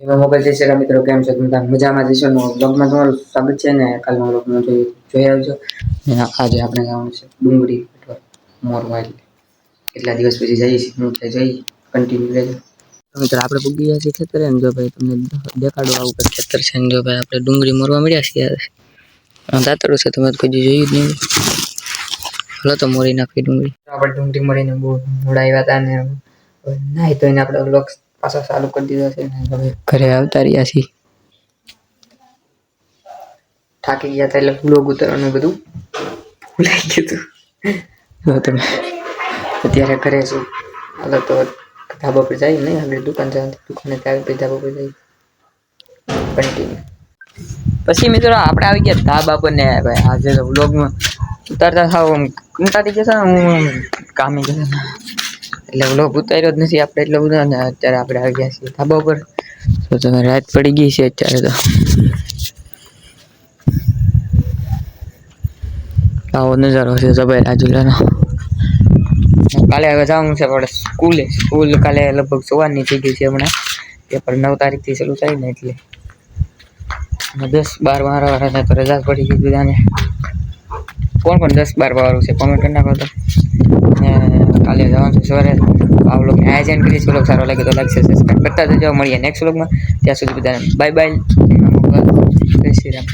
એમાં મોબાઈલ જય શ્રી મિત્રો કેમ છો તમે મજામાં જશો બ્લોગમાં તમારું સ્વાગત છે ને કાલનો બ્લોગમાં જોઈ આવજો આજે આપણે જવાનું છે ડુંગળી મોરવાડ કેટલા દિવસ પછી જઈએ હું જઈ કન્ટિન્યુ રહેજો મિત્રો આપણે પૂગી ગયા છીએ ખેતરે ને જો ભાઈ તમને દેખાડો આવું કંઈક ખેતર છે ને જો ભાઈ આપણે ડુંગળી મોરવા મળ્યા છીએ દાતરું છે તમે કોઈ જોયું જ નહીં હલો તો મોરી નાખી ડુંગળી આપણે ડુંગળી મોરીને બહુ મોડા આવ્યા હતા ને નાહી તો એને આપણે બ્લોગ પાછો ચાલુ કરી દીધો છે ને હવે ઘરે આવતા રહ્યા છીએ થાકી ગયા હતા એટલે બ્લોગ ઉતારવાનું બધું ભૂલાઈ ગયું હતું તમે અત્યારે ઘરે છું હાલો તો ધાબા પર જઈએ નહીં આગળ દુકાને ત્યાં ધાબા પર જઈએ કન્ટિન્યુ પછી મિત્રો આપણે આવી ગયા ધાબા પર ને ભાઈ આજે તો બ્લોગમાં ઉતારતા થાવ કંટાળી જતા હું કામે ગયો એટલે બ્લોગ ઉતાર્યો જ નથી આપણે એટલે બધા ને અત્યારે આપણે આવી ગયા છીએ ધાબા પર તો તમે રાત પડી ગઈ છે અત્યારે તો આવો નજારો છે જબર આજુલાનો કાલે હવે જવાનું છે આપણે સ્કૂલ કાલે લગભગ સવારની થઈ ગઈ છે હમણાં પેપર 9 તારીખથી શરૂ થાય ને એટલે 10-12 વાળાને તો રજા પડી ગઈ બધાને કોણ 10-12 વાળું છે કોમેન્ટ કરી નાખો તો કાલે જવાનું છે સવારે આ વ્લોગને આયોજન કરીશ વ્લોગ સારો લાગે તો લાઈક સબસ્ક્રાઇબ કરતા જજો મળીએ નેક્સ્ટ વ્લોગમાં ત્યાં સુધી બધાને બાય બાય જય શ્રી રામ